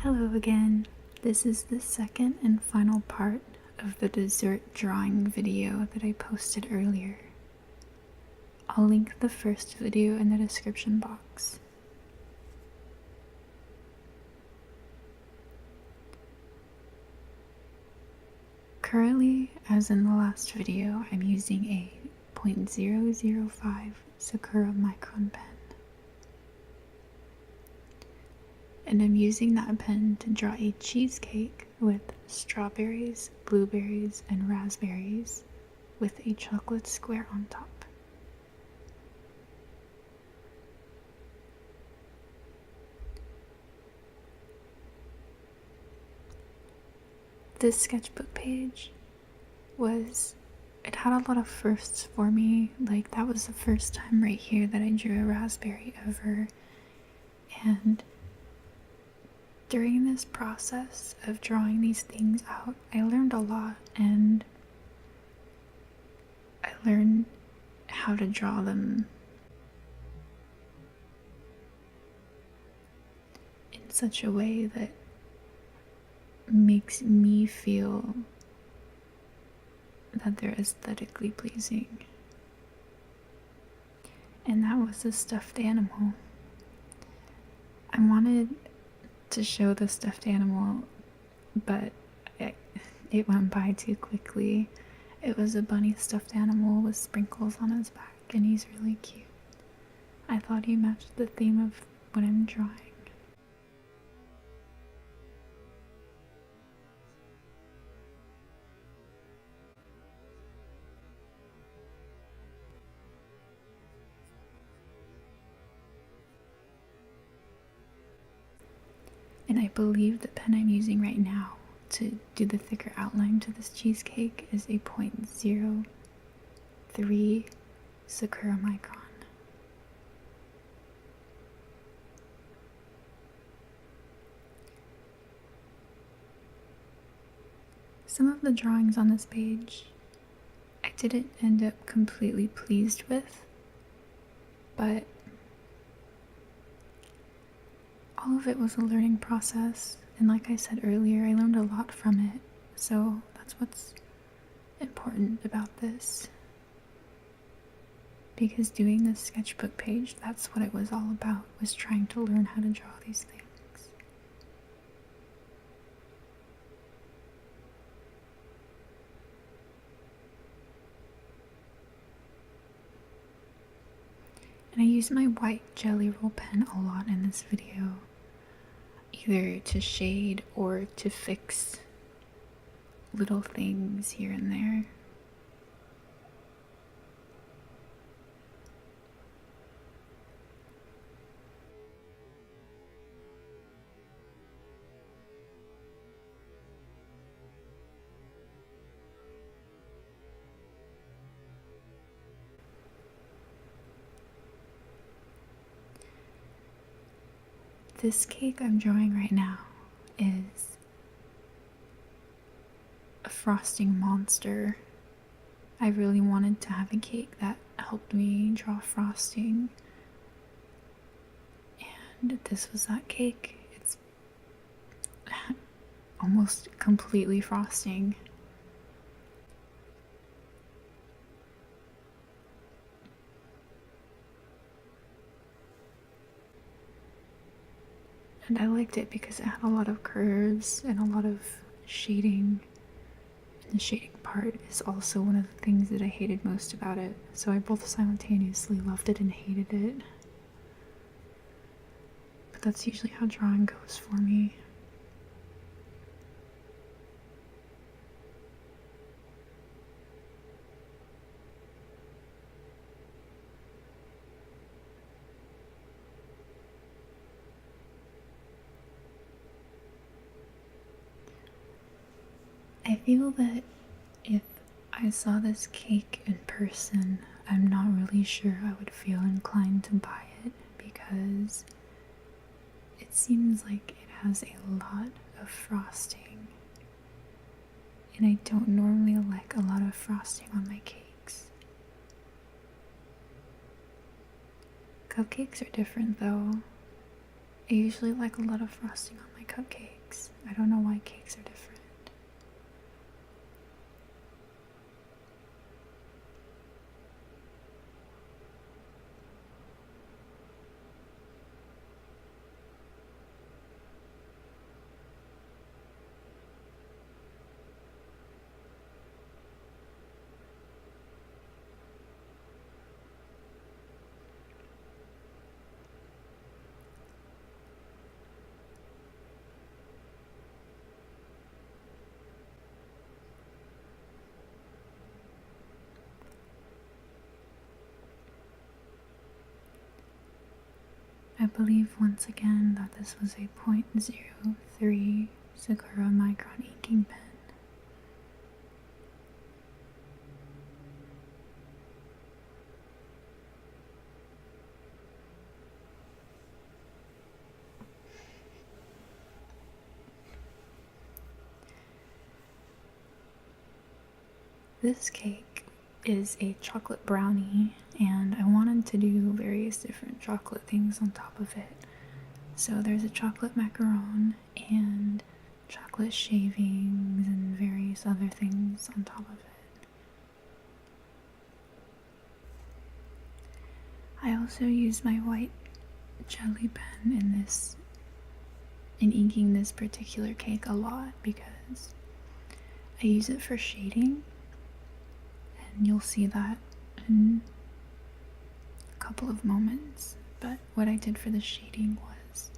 Hello again. This is the second and final part of the dessert drawing video that I posted earlier. I'll link the first video in the description box. Currently, as in the last video, I'm using a .005 Sakura Micron pen. And I'm using that pen to draw a cheesecake with strawberries, blueberries, and raspberries with a chocolate square on top. This sketchbook page it had a lot of firsts for me. Like, that was the first time right here that I drew a raspberry ever. And during this process of drawing these things out, I learned a lot, and I learned how to draw them in such a way that makes me feel that they're aesthetically pleasing. And that was a stuffed animal. I wanted to show the stuffed animal, but it went by too quickly. It was a bunny stuffed animal with sprinkles on his back, and he's really cute. I thought he matched the theme of what I'm drawing. And I believe the pen I'm using right now to do the thicker outline to this cheesecake is a .03 Sakura Micron. Some of the drawings on this page I didn't end up completely pleased with, but all of it was a learning process, and like I said earlier, I learned a lot from it, so that's what's important about this. Because doing this sketchbook page, that's what it was all about, was trying to learn how to draw these things. And I used my white Gelly Roll pen a lot in this video, either to shade or to fix little things here and there. This cake I'm drawing right now is a frosting monster. I really wanted to have a cake that helped me draw frosting, and this was that cake. It's almost completely frosting. And I liked it because it had a lot of curves and a lot of shading. And the shading part is also one of the things that I hated most about it. So I both simultaneously loved it and hated it. But that's usually how drawing goes for me. I feel that if I saw this cake in person, I'm not really sure I would feel inclined to buy it, because it seems like it has a lot of frosting, and I don't normally like a lot of frosting on my cakes. Cupcakes are different though. I usually like a lot of frosting on my cupcakes. I don't know why cakes are different. I believe once again that this was a .03 Sakura Micron inking pen. This cake is a chocolate brownie, and I wanted to do various different chocolate things on top of it. So there's a chocolate macaron and chocolate shavings and various other things on top of it. I also use my white jelly pen in inking this particular cake a lot because I use it for shading. And you'll see that in a couple of moments. But what I did for the shading was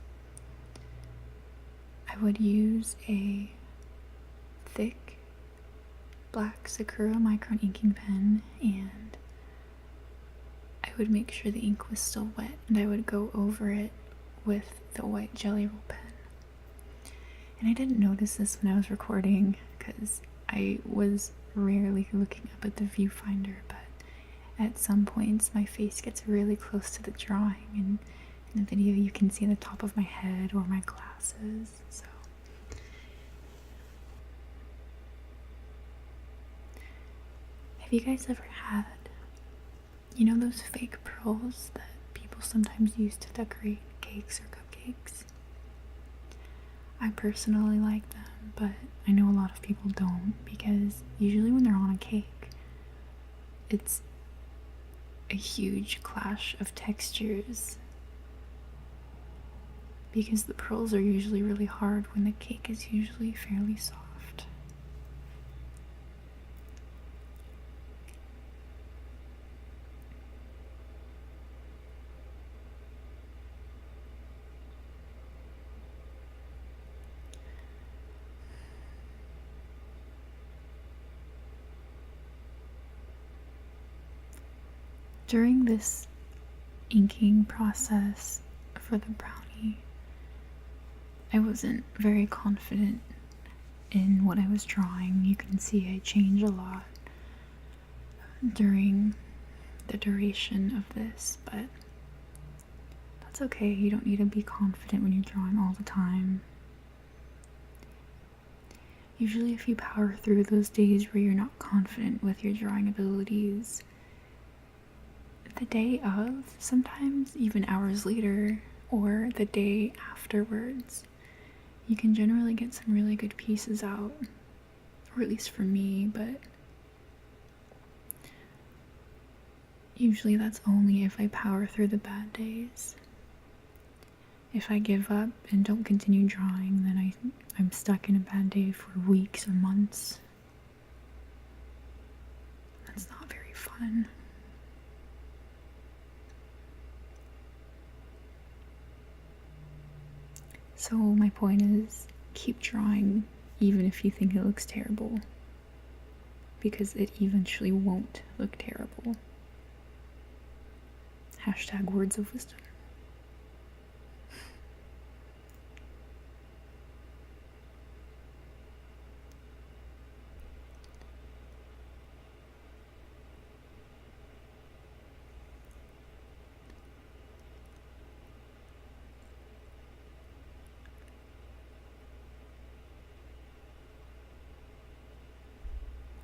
I would use a thick black Sakura Micron inking pen, and I would make sure the ink was still wet, and I would go over it with the white Gelly Roll pen. And I didn't notice this when I was recording because I was rarely looking up at the viewfinder, but at some points my face gets really close to the drawing, and in the video you can see the top of my head or my glasses. So have you guys ever had, you know, those fake pearls that people sometimes use to decorate cakes or cupcakes? I personally like them, but I know a lot of people don't, because usually when they're on a cake, it's a huge clash of textures, because the pearls are usually really hard when the cake is usually fairly soft. During this inking process for the brownie, I wasn't very confident in what I was drawing. You can see I change a lot during the duration of this, but that's okay. You don't need to be confident when you're drawing all the time. Usually if you power through those days where you're not confident with your drawing abilities, the day of, sometimes even hours later, or the day afterwards, you can generally get some really good pieces out, or at least for me, but usually that's only if I power through the bad days. If I give up and don't continue drawing, then I'm stuck in a bad day for weeks or months. That's not very fun. So my point is, keep drawing even if you think it looks terrible, because it eventually won't look terrible. Hashtag words of wisdom.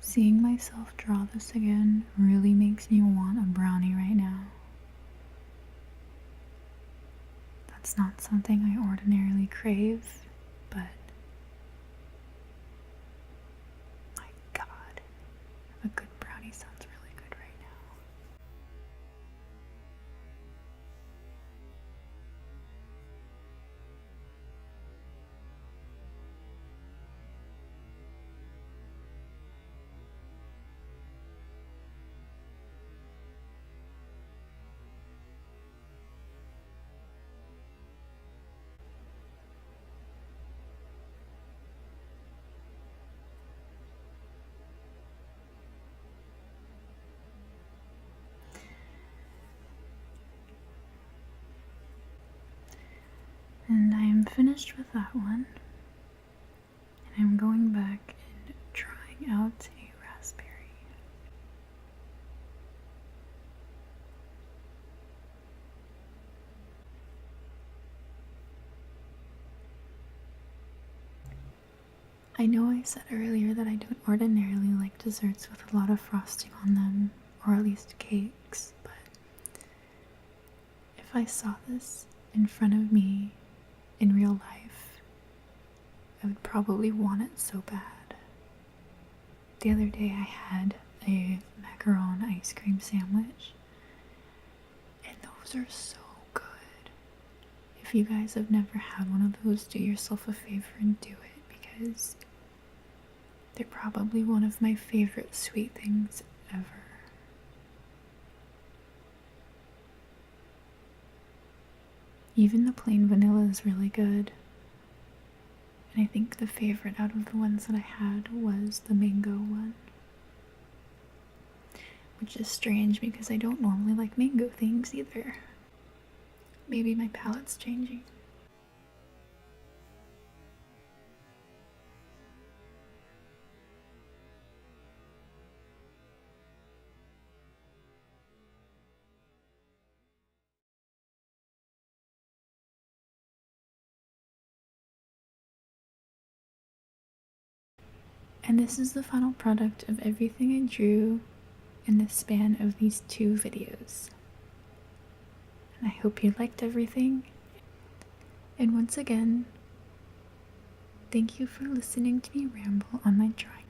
Seeing myself draw this again really makes me want a brownie right now. That's not something I ordinarily crave, but my god, a good brownie sounds really good right now. And I am finished with that one. And I'm going back and trying out a raspberry. I know I said earlier that I don't ordinarily like desserts with a lot of frosting on them, or at least cakes, but if I saw this in front of me in real life, I would probably want it so bad. The other day I had a macaron ice cream sandwich, and those are so good. If you guys have never had one of those, do yourself a favor and do it, because they're probably one of my favorite sweet things ever. Even the plain vanilla is really good. And I think the favorite out of the ones that I had was the mango one. Which is strange because I don't normally like mango things either. Maybe my palate's changing. And this is the final product of everything I drew in the span of these 2 videos. And I hope you liked everything. And once again, thank you for listening to me ramble on my drawing